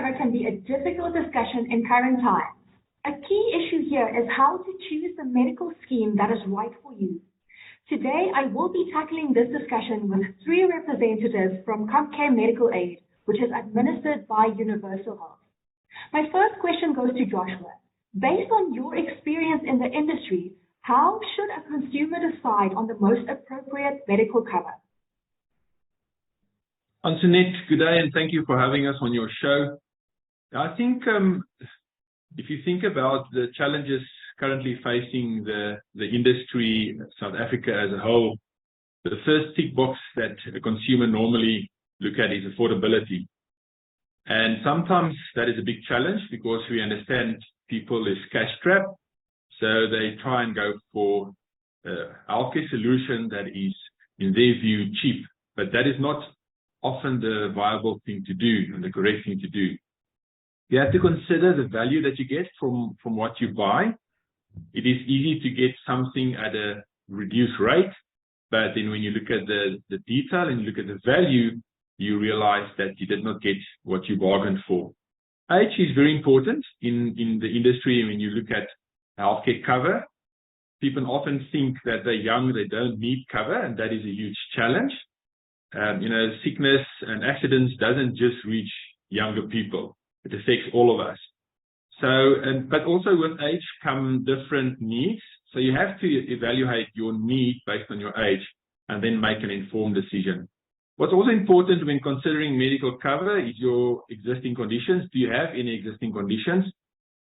cover can be a difficult discussion in current times. A key issue here is how to choose the medical scheme that is right for you. Today, I will be tackling this discussion with 3 representatives from CompCare Medical Aid, which is administered by Universal Health. My first question goes to Joshua. Based on your experience in the industry, how should a consumer decide on the most appropriate medical cover? Antoinette, good day and thank you for having us on your show. I think if you think about the challenges currently facing the industry, South Africa as a whole, the first tick box that a consumer normally look at is affordability. And sometimes that is a big challenge because we understand people is cash strapped, so they try and go for a healthcare solution that is, in their view, cheap, but that is not often the viable thing to do and the correct thing to do. You have to consider the value that you get from what you buy. It is easy to get something at a reduced rate, but then when you look at the detail and you look at the value, you realize that you did not get what you bargained for. Age is very important in the industry. When you look at healthcare cover, people often think that they're young, they don't need cover, and that is a huge challenge. Sickness and accidents doesn't just reach younger people. It affects all of us. But also with age come different needs. So you have to evaluate your need based on your age and then make an informed decision. What's also important when considering medical cover is your existing conditions. Do you have any existing conditions?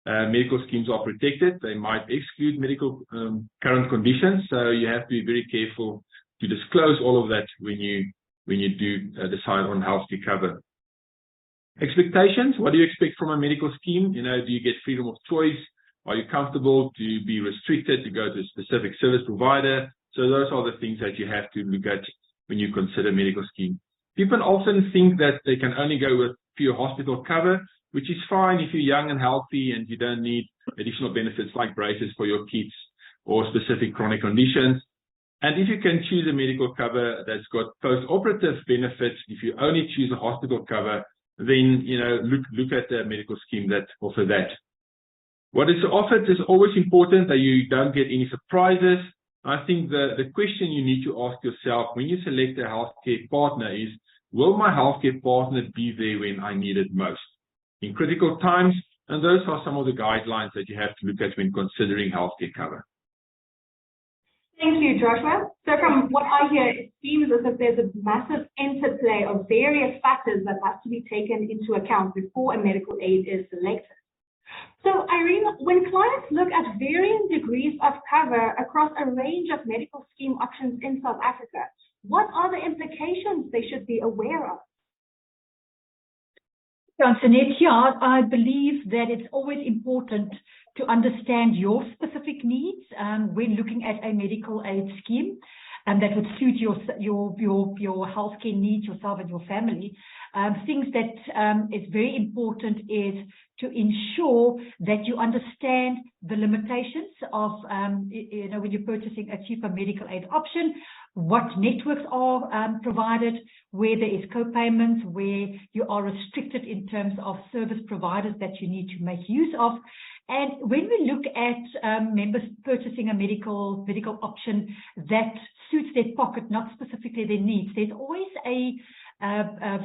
Medical schemes are protected. They might exclude medical current conditions. So you have to be very careful to disclose all of that when you do decide on healthcare cover. Expectations, what do you expect from a medical scheme? Do you get freedom of choice? Are you comfortable to be restricted to go to a specific service provider? So those are the things that you have to look at when you consider medical scheme. People often think that they can only go with pure hospital cover, which is fine if you're young and healthy and you don't need additional benefits like braces for your kids or specific chronic conditions. And if you can choose a medical cover that's got post-operative benefits, if you only choose a hospital cover, then look at the medical scheme that offer that. What is offered is always important that you don't get any surprises. I think the question you need to ask yourself when you select a healthcare partner is, will my healthcare partner be there when I need it most in critical times? And those are some of the guidelines that you have to look at when considering healthcare cover. Thank you, Joshua. So from what I hear, it seems as if there's a massive interplay of various factors that have to be taken into account before a medical aid is selected. So Irene, when clients look at varying degrees of cover across a range of medical scheme options in South Africa, what are the implications they should be aware of? Antoinette, I believe that it's always important to understand your specific needs when looking at a medical aid scheme that would suit your healthcare needs, yourself and your family. Things that is very important is to ensure that you understand the limitations of, when you're purchasing a cheaper medical aid option, what networks are provided, where there is co-payments, where you are restricted in terms of service providers that you need to make use of. And when we look at members purchasing a medical option that suits their pocket, not specifically their needs, there's always a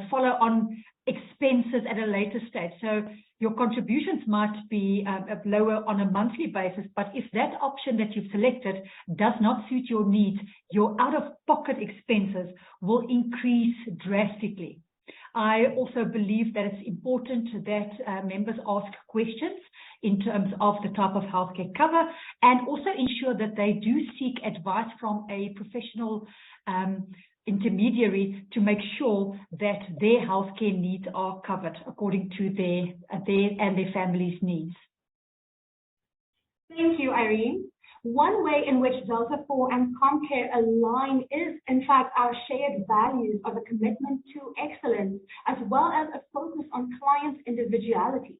follow-on expenses at a later stage. So your contributions might be lower on a monthly basis, but if that option that you've selected does not suit your needs, your out-of-pocket expenses will increase drastically. I also believe that it's important that members ask questions in terms of the type of healthcare cover, and also ensure that they do seek advice from a professional intermediary to make sure that their healthcare needs are covered according to their and their family's needs. Thank you, Irene. One way in which Delta4 and CompCare align is, in fact, our shared values of a commitment to excellence, as well as a focus on clients' individuality.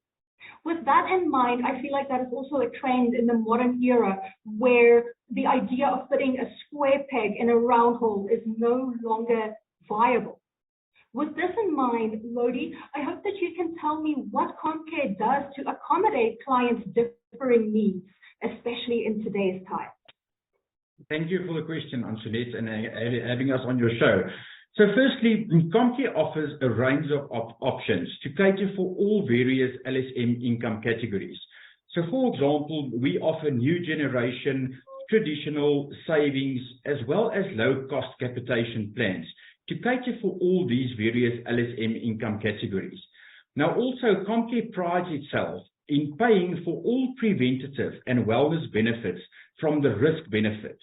With that in mind, I feel like that is also a trend in the modern era where the idea of putting a square peg in a round hole is no longer viable. With this in mind, Lodi, I hope that you can tell me what CompCare does to accommodate clients' differing needs, especially in today's time. Thank you for the question, Antoinette, and having us on your show. So firstly, CompCare offers a range of options to cater for all various LSM income categories. So for example, we offer new generation, traditional savings, as well as low-cost capitation plans to cater for all these various LSM income categories. Now also, CompCare prides itself in paying for all preventative and wellness benefits from the risk benefit.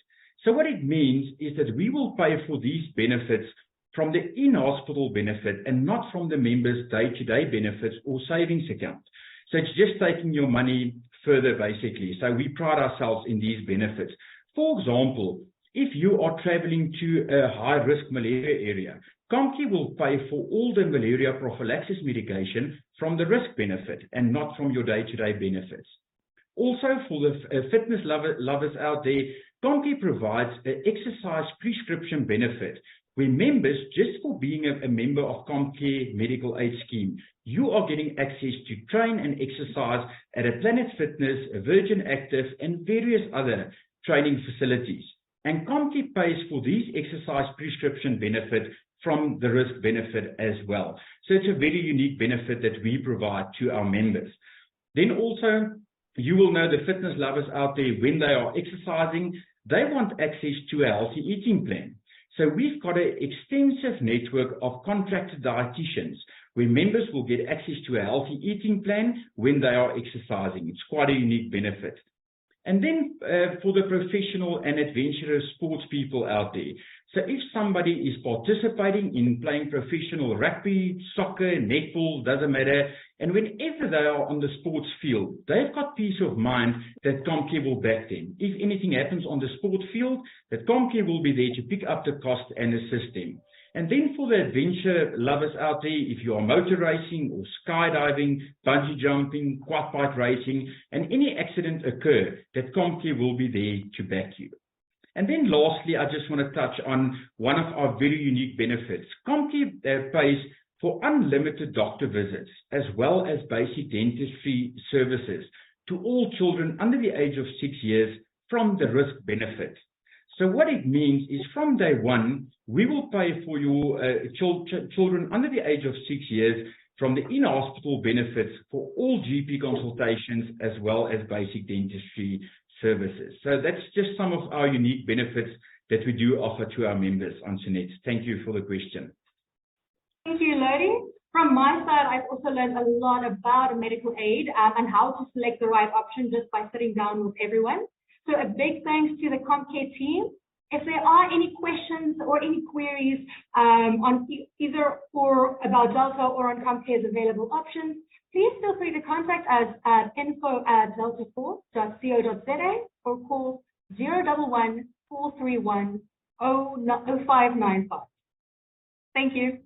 So what it means is that we will pay for these benefits from the in-hospital benefit and not from the member's day-to-day benefits or savings account. So it's just taking your money further, basically. So we pride ourselves in these benefits. For example, if you are traveling to a high-risk malaria area, CompCare will pay for all the malaria prophylaxis medication from the risk benefit and not from your day-to-day benefits. Also, for the fitness lovers out there, CompCare provides an exercise prescription benefit where members, just for being a member of CompCare Medical Aid Scheme, you are getting access to train and exercise at a Planet Fitness, a Virgin Active, and various other training facilities. And CompCare pays for these exercise prescription benefits from the risk benefit as well. So it's a very unique benefit that we provide to our members. Then also, you will know the fitness lovers out there, when they are exercising, they want access to a healthy eating plan. So we've got an extensive network of contracted dietitians where members will get access to a healthy eating plan when they are exercising. It's quite a unique benefit. And then for the professional and adventurous sports people out there, so if somebody is participating in playing professional rugby, soccer, netball, doesn't matter, and whenever they are on the sports field, they've got peace of mind that CompCare will back them. If anything happens on the sport field, that CompCare will be there to pick up the cost and assist them. And then for the adventure lovers out there, if you are motor racing or skydiving, bungee jumping, quad bike racing, and any accident occur, that CompCare will be there to back you. And then lastly, I just want to touch on one of our very unique benefits. CompCare pays for unlimited doctor visits, as well as basic dentistry services to all children under the age of 6 years from the risk benefit. So what it means is from day one, we will pay for your children under the age of 6 years from the in-hospital benefits for all GP consultations, as well as basic dentistry services. So that's just some of our unique benefits that we do offer to our members, Antoinette. Thank you for the question. Thank you, Lodi. From my side, I've also learned a lot about medical aid and how to select the right option just by sitting down with everyone. So a big thanks to the CompCare team. If there are any questions or any queries on either or about Delta or on CompCare's available options, please feel free to contact us at info@delta4.co.za or call 011 431 0595. Thank you.